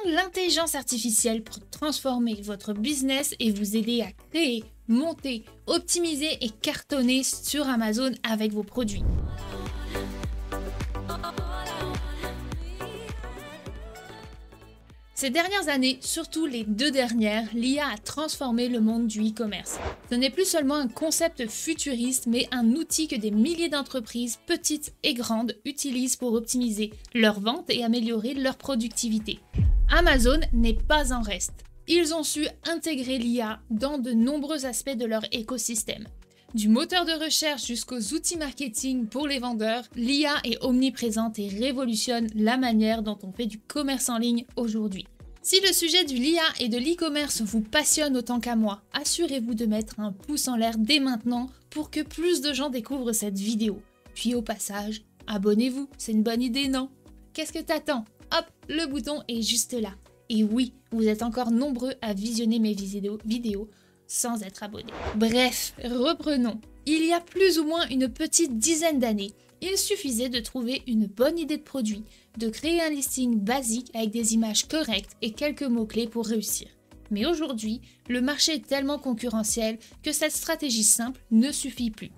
l'intelligence artificielle pour transformer votre business et vous aider à créer, monter, optimiser et cartonner sur Amazon avec vos produits. Ces dernières années, surtout les 2 dernières, l'IA a transformé le monde du e-commerce. Ce n'est plus seulement un concept futuriste, mais un outil que des milliers d'entreprises, petites et grandes, utilisent pour optimiser leurs ventes et améliorer leur productivité. Amazon n'est pas en reste. Ils ont su intégrer l'IA dans de nombreux aspects de leur écosystème. Du moteur de recherche jusqu'aux outils marketing pour les vendeurs, l'IA est omniprésente et révolutionne la manière dont on fait du commerce en ligne aujourd'hui. Si le sujet de l'IA et de l'e-commerce vous passionne autant qu'à moi, assurez-vous de mettre un pouce en l'air dès maintenant pour que plus de gens découvrent cette vidéo. Puis au passage, abonnez-vous, c'est une bonne idée, non? Qu'est-ce que t'attends? Hop, le bouton est juste là. Et oui, vous êtes encore nombreux à visionner mes vidéos sans être abonné. Bref, reprenons. Il y a plus ou moins une petite dizaine d'années, il suffisait de trouver une bonne idée de produit, de créer un listing basique avec des images correctes et quelques mots-clés pour réussir. Mais aujourd'hui, le marché est tellement concurrentiel que cette stratégie simple ne suffit plus.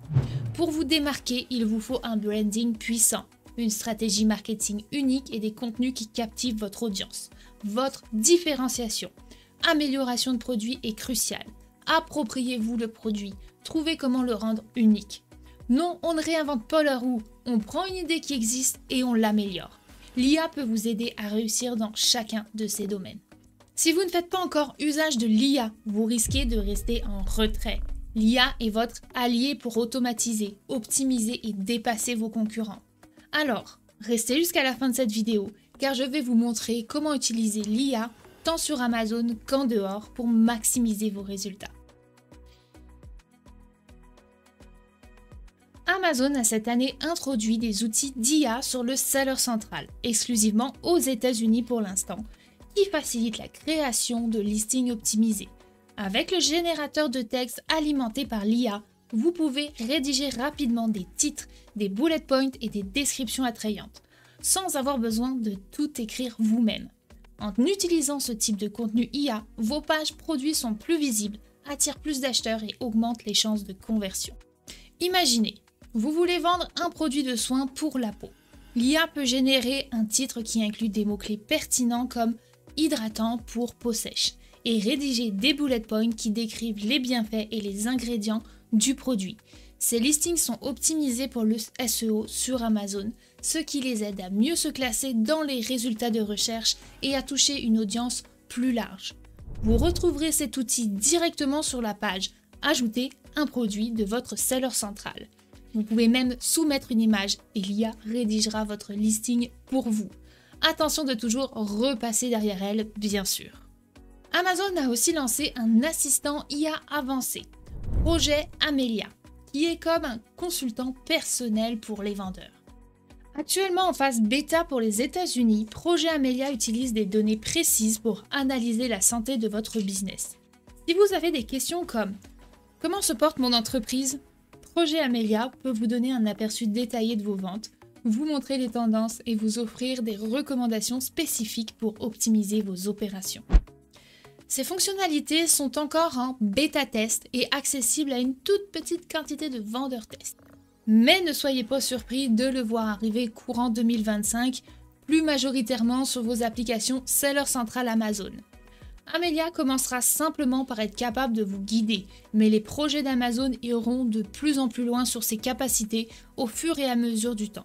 Pour vous démarquer, il vous faut un branding puissant, une stratégie marketing unique et des contenus qui captivent votre audience. Votre différenciation, amélioration de produit est cruciale. Appropriez-vous le produit, trouvez comment le rendre unique. Non, on ne réinvente pas la roue, on prend une idée qui existe et on l'améliore. L'IA peut vous aider à réussir dans chacun de ces domaines. Si vous ne faites pas encore usage de l'IA, vous risquez de rester en retrait. L'IA est votre allié pour automatiser, optimiser et dépasser vos concurrents. Alors, restez jusqu'à la fin de cette vidéo, car je vais vous montrer comment utiliser l'IA tant sur Amazon qu'en dehors pour maximiser vos résultats. Amazon a cette année introduit des outils d'IA sur le Seller Central, exclusivement aux États-Unis pour l'instant, qui facilitent la création de listings optimisés. Avec le générateur de texte alimenté par l'IA, vous pouvez rédiger rapidement des titres, des bullet points et des descriptions attrayantes, sans avoir besoin de tout écrire vous-même. En utilisant ce type de contenu IA, vos pages produits sont plus visibles, attirent plus d'acheteurs et augmentent les chances de conversion. Imaginez, vous voulez vendre un produit de soin pour la peau. L'IA peut générer un titre qui inclut des mots-clés pertinents comme « hydratant pour peau sèche » et rédiger des bullet points qui décrivent les bienfaits et les ingrédients du produit. Ces listings sont optimisés pour le SEO sur Amazon, ce qui les aide à mieux se classer dans les résultats de recherche et à toucher une audience plus large. Vous retrouverez cet outil directement sur la page « Ajouter un produit » de votre seller central. Vous pouvez même soumettre une image et l'IA rédigera votre listing pour vous. Attention de toujours repasser derrière elle, bien sûr. Amazon a aussi lancé un assistant IA avancé, Projet Amelia, qui est comme un consultant personnel pour les vendeurs. Actuellement en phase bêta pour les États-Unis, Projet Amelia utilise des données précises pour analyser la santé de votre business. Si vous avez des questions comme « Comment se porte mon entreprise ?», Projet Amelia peut vous donner un aperçu détaillé de vos ventes, vous montrer les tendances et vous offrir des recommandations spécifiques pour optimiser vos opérations. Ces fonctionnalités sont encore en bêta-test et accessibles à une toute petite quantité de vendeurs tests. Mais ne soyez pas surpris de le voir arriver courant 2025, plus majoritairement sur vos applications Seller Central Amazon. Amelia commencera simplement par être capable de vous guider, mais les projets d'Amazon iront de plus en plus loin sur ses capacités au fur et à mesure du temps.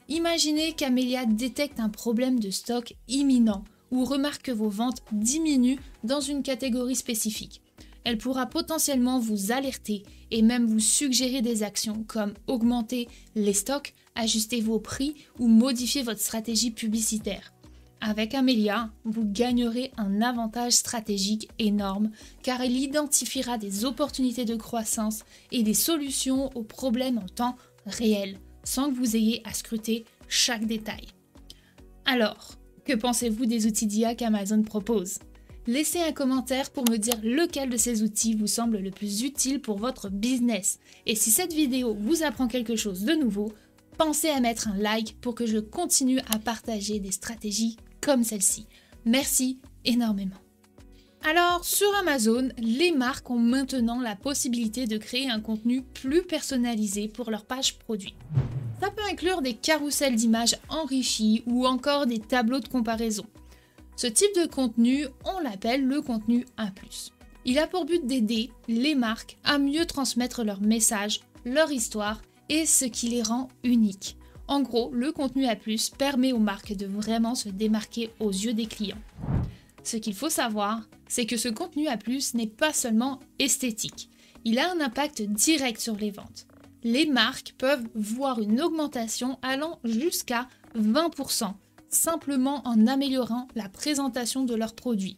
Imaginez qu'Amelia détecte un problème de stock imminent ou remarque que vos ventes diminuent dans une catégorie spécifique. Elle pourra potentiellement vous alerter et même vous suggérer des actions comme augmenter les stocks, ajuster vos prix ou modifier votre stratégie publicitaire. Avec Amelia, vous gagnerez un avantage stratégique énorme car elle identifiera des opportunités de croissance et des solutions aux problèmes en temps réel, sans que vous ayez à scruter chaque détail. Alors, que pensez-vous des outils d'IA qu'Amazon propose ? Laissez un commentaire pour me dire lequel de ces outils vous semble le plus utile pour votre business. Et si cette vidéo vous apprend quelque chose de nouveau, pensez à mettre un like pour que je continue à partager des stratégies comme celle-ci. Merci énormément. Alors, sur Amazon, les marques ont maintenant la possibilité de créer un contenu plus personnalisé pour leur page produit. Ça peut inclure des carousels d'images enrichis ou encore des tableaux de comparaison. Ce type de contenu, on l'appelle le contenu A+. Il a pour but d'aider les marques à mieux transmettre leur message, leur histoire et ce qui les rend uniques. En gros, le contenu A+, permet aux marques de vraiment se démarquer aux yeux des clients. Ce qu'il faut savoir, c'est que ce contenu A+, n'est pas seulement esthétique. Il a un impact direct sur les ventes. Les marques peuvent voir une augmentation allant jusqu'à 20%, simplement en améliorant la présentation de leurs produits.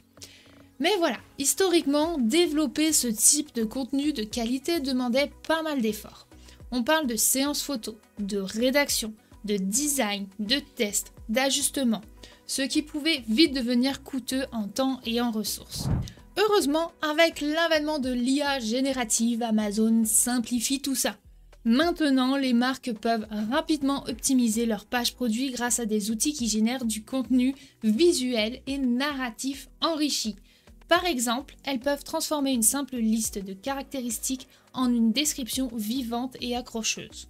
Mais voilà, historiquement, développer ce type de contenu de qualité demandait pas mal d'efforts. On parle de séances photos, de rédaction, de design, de tests, d'ajustements, ce qui pouvait vite devenir coûteux en temps et en ressources. Heureusement, avec l'avènement de l'IA générative, Amazon simplifie tout ça. Maintenant, les marques peuvent rapidement optimiser leur page produit grâce à des outils qui génèrent du contenu visuel et narratif enrichi. Par exemple, elles peuvent transformer une simple liste de caractéristiques en une description vivante et accrocheuse.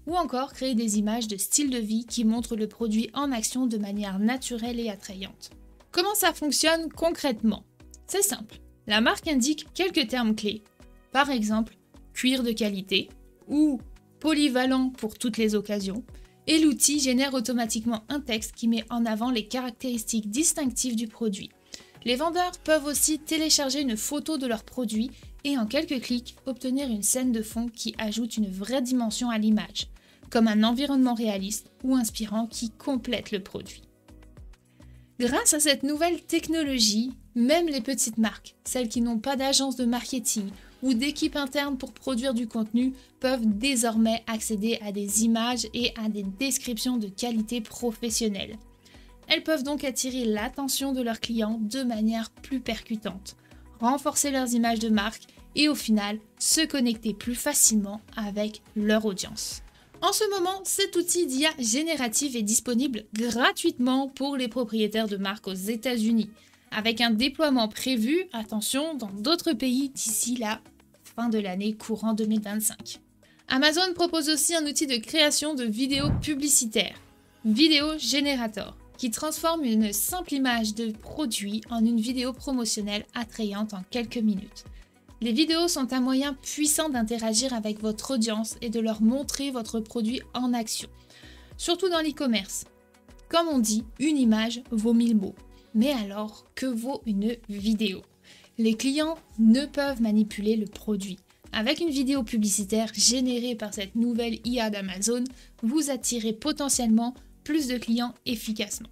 Ou encore créer des images de style de vie qui montrent le produit en action de manière naturelle et attrayante. Comment ça fonctionne concrètement? C'est simple. La marque indique quelques termes clés. Par exemple, cuir de qualité ou polyvalent pour toutes les occasions. Et l'outil génère automatiquement un texte qui met en avant les caractéristiques distinctives du produit. Les vendeurs peuvent aussi télécharger une photo de leur produit et en quelques clics obtenir une scène de fond qui ajoute une vraie dimension à l'image, comme un environnement réaliste ou inspirant qui complète le produit. Grâce à cette nouvelle technologie, même les petites marques, celles qui n'ont pas d'agence de marketing ou d'équipe interne pour produire du contenu, peuvent désormais accéder à des images et à des descriptions de qualité professionnelle. Elles peuvent donc attirer l'attention de leurs clients de manière plus percutante, renforcer leurs images de marque et au final se connecter plus facilement avec leur audience. En ce moment, cet outil d'IA générative est disponible gratuitement pour les propriétaires de marques aux États-Unis, avec un déploiement prévu, attention, dans d'autres pays d'ici la fin de l'année courant 2025. Amazon propose aussi un outil de création de vidéos publicitaires, Video Generator, qui transforme une simple image de produit en une vidéo promotionnelle attrayante en quelques minutes. Les vidéos sont un moyen puissant d'interagir avec votre audience et de leur montrer votre produit en action, surtout dans l'e-commerce. Comme on dit, une image vaut 1000 mots. Mais alors, que vaut une vidéo? Les clients ne peuvent manipuler le produit. Avec une vidéo publicitaire générée par cette nouvelle IA d'Amazon, vous attirez potentiellement plus de clients efficacement.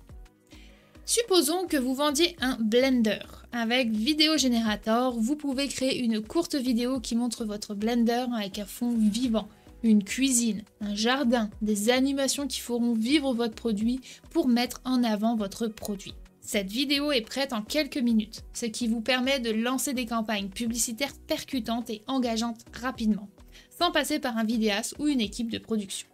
Supposons que vous vendiez un blender. Avec Video Generator, vous pouvez créer une courte vidéo qui montre votre blender avec un fond vivant, une cuisine, un jardin, des animations qui feront vivre votre produit pour mettre en avant votre produit. Cette vidéo est prête en quelques minutes, ce qui vous permet de lancer des campagnes publicitaires percutantes et engageantes rapidement, sans passer par un vidéaste ou une équipe de production.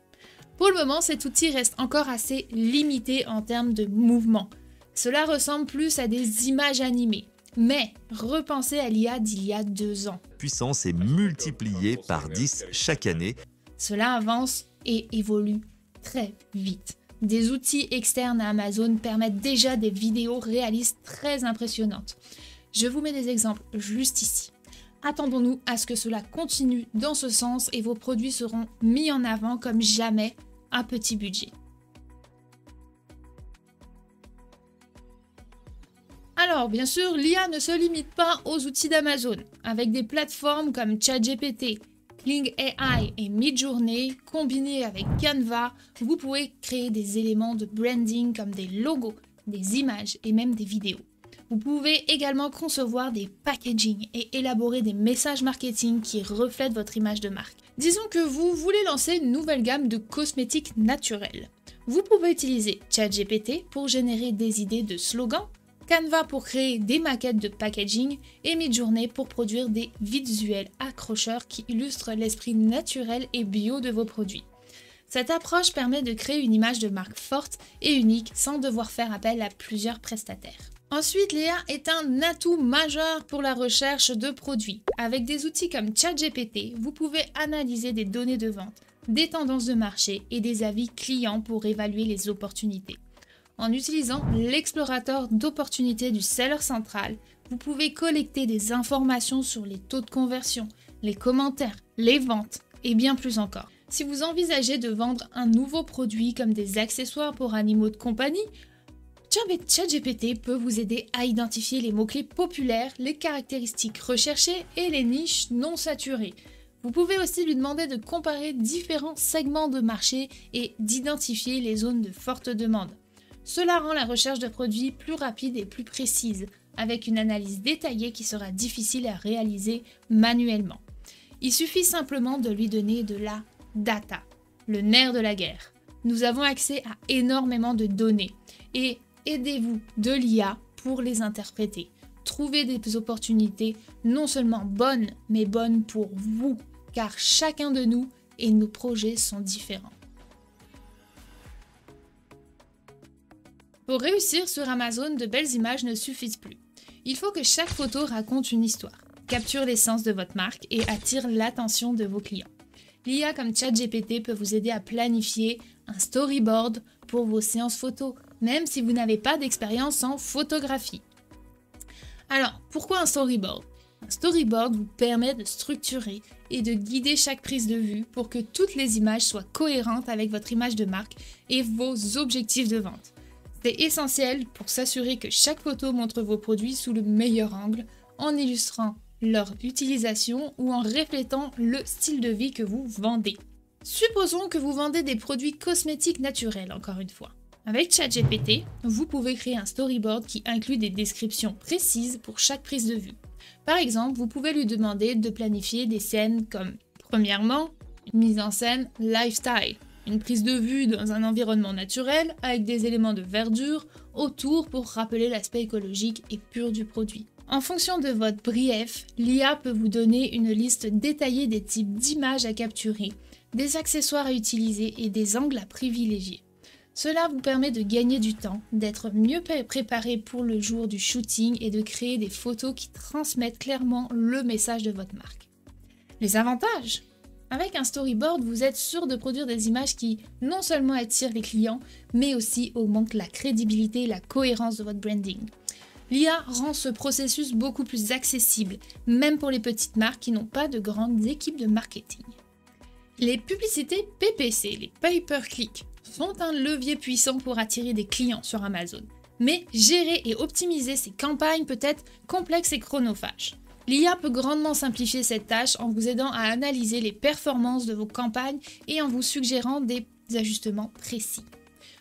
Pour le moment, cet outil reste encore assez limité en termes de mouvement. Cela ressemble plus à des images animées. Mais repensez à l'IA d'il y a 2 ans. La puissance est multipliée par 10 chaque année. Cela avance et évolue très vite. Des outils externes à Amazon permettent déjà des vidéos réalistes très impressionnantes. Je vous mets des exemples juste ici. Attendons-nous à ce que cela continue dans ce sens et vos produits seront mis en avant comme jamais à petit budget. Alors, bien sûr, l'IA ne se limite pas aux outils d'Amazon. Avec des plateformes comme ChatGPT, Kling AI et Midjourney, combinés avec Canva, vous pouvez créer des éléments de branding comme des logos, des images et même des vidéos. Vous pouvez également concevoir des packaging et élaborer des messages marketing qui reflètent votre image de marque. Disons que vous voulez lancer une nouvelle gamme de cosmétiques naturels. Vous pouvez utiliser ChatGPT pour générer des idées de slogans, Canva pour créer des maquettes de packaging et Midjourney pour produire des visuels accrocheurs qui illustrent l'esprit naturel et bio de vos produits. Cette approche permet de créer une image de marque forte et unique sans devoir faire appel à plusieurs prestataires. Ensuite, l'IA est un atout majeur pour la recherche de produits. Avec des outils comme ChatGPT, vous pouvez analyser des données de vente, des tendances de marché et des avis clients pour évaluer les opportunités. En utilisant l'explorateur d'opportunités du Seller Central, vous pouvez collecter des informations sur les taux de conversion, les commentaires, les ventes et bien plus encore. Si vous envisagez de vendre un nouveau produit comme des accessoires pour animaux de compagnie, ChatGPT peut vous aider à identifier les mots-clés populaires, les caractéristiques recherchées et les niches non saturées. Vous pouvez aussi lui demander de comparer différents segments de marché et d'identifier les zones de forte demande. Cela rend la recherche de produits plus rapide et plus précise, avec une analyse détaillée qui sera difficile à réaliser manuellement. Il suffit simplement de lui donner de la data, le nerf de la guerre. Nous avons accès à énormément de données et aidez-vous de l'IA pour les interpréter. Trouvez des opportunités non seulement bonnes, mais bonnes pour vous, car chacun de nous et nos projets sont différents. Pour réussir sur Amazon, de belles images ne suffisent plus. Il faut que chaque photo raconte une histoire, capture l'essence de votre marque et attire l'attention de vos clients. L'IA comme ChatGPT peut vous aider à planifier un storyboard pour vos séances photos, même si vous n'avez pas d'expérience en photographie. Alors, pourquoi un storyboard? Un storyboard vous permet de structurer et de guider chaque prise de vue pour que toutes les images soient cohérentes avec votre image de marque et vos objectifs de vente. C'est essentiel pour s'assurer que chaque photo montre vos produits sous le meilleur angle, en illustrant leur utilisation ou en reflétant le style de vie que vous vendez. Supposons que vous vendez des produits cosmétiques naturels, encore une fois. Avec ChatGPT, vous pouvez créer un storyboard qui inclut des descriptions précises pour chaque prise de vue. Par exemple, vous pouvez lui demander de planifier des scènes comme, premièrement, une mise en scène lifestyle, une prise de vue dans un environnement naturel avec des éléments de verdure autour pour rappeler l'aspect écologique et pur du produit. En fonction de votre brief, l'IA peut vous donner une liste détaillée des types d'images à capturer, des accessoires à utiliser et des angles à privilégier. Cela vous permet de gagner du temps, d'être mieux préparé pour le jour du shooting et de créer des photos qui transmettent clairement le message de votre marque. Les avantages ? Avec un storyboard, vous êtes sûr de produire des images qui non seulement attirent les clients, mais aussi augmentent la crédibilité et la cohérence de votre branding. L'IA rend ce processus beaucoup plus accessible, même pour les petites marques qui n'ont pas de grandes équipes de marketing. Les publicités PPC, les pay-per-click, sont un levier puissant pour attirer des clients sur Amazon. Mais gérer et optimiser ces campagnes peut être complexe et chronophage. L'IA peut grandement simplifier cette tâche en vous aidant à analyser les performances de vos campagnes et en vous suggérant des ajustements précis.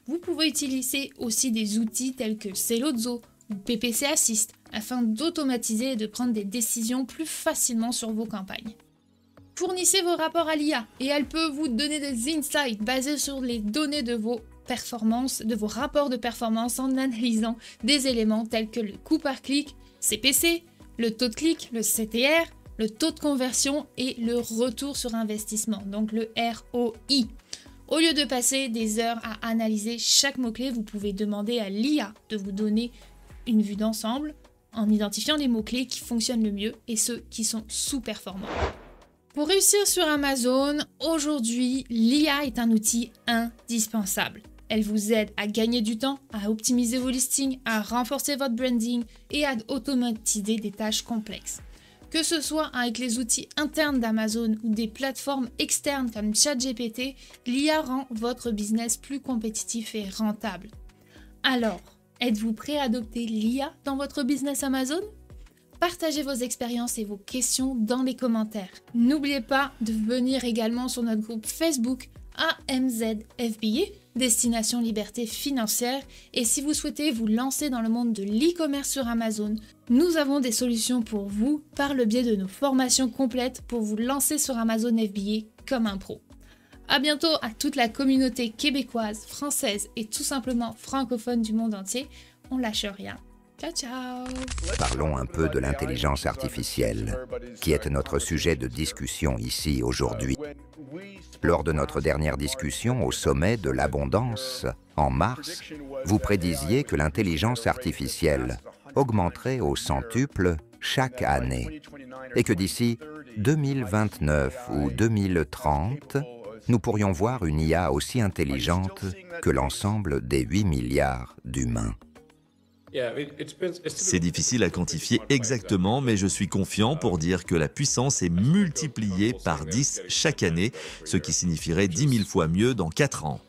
Vous pouvez utiliser aussi des outils tels que Sellozo ou PPC Assist afin d'automatiser et de prendre des décisions plus facilement sur vos campagnes. Fournissez vos rapports à l'IA et elle peut vous donner des insights basés sur les données de vos performances, de vos rapports de performance en analysant des éléments tels que le coût par clic, CPC, le taux de clic, le CTR, le taux de conversion et le retour sur investissement, donc le ROI. Au lieu de passer des heures à analyser chaque mot-clé, vous pouvez demander à l'IA de vous donner une vue d'ensemble en identifiant les mots-clés qui fonctionnent le mieux et ceux qui sont sous-performants. Pour réussir sur Amazon, aujourd'hui, l'IA est un outil indispensable. Elle vous aide à gagner du temps, à optimiser vos listings, à renforcer votre branding et à automatiser des tâches complexes. Que ce soit avec les outils internes d'Amazon ou des plateformes externes comme ChatGPT, l'IA rend votre business plus compétitif et rentable. Alors, êtes-vous prêt à adopter l'IA dans votre business Amazon ? Partagez vos expériences et vos questions dans les commentaires. N'oubliez pas de venir également sur notre groupe Facebook AMZ FBA, Destination Liberté Financière. Et si vous souhaitez vous lancer dans le monde de l'e-commerce sur Amazon, nous avons des solutions pour vous par le biais de nos formations complètes pour vous lancer sur Amazon FBA comme un pro. À bientôt à toute la communauté québécoise, française et tout simplement francophone du monde entier. On lâche rien. Ciao, ciao! Parlons un peu de l'intelligence artificielle, qui est notre sujet de discussion ici aujourd'hui. Lors de notre dernière discussion au sommet de l'abondance, en mars, vous prédisiez que l'intelligence artificielle augmenterait au centuple chaque année et que d'ici 2029 ou 2030, nous pourrions voir une IA aussi intelligente que l'ensemble des 8 milliards d'humains. C'est difficile à quantifier exactement, mais je suis confiant pour dire que la puissance est multipliée par 10 chaque année, ce qui signifierait 10 000 fois mieux dans 4 ans.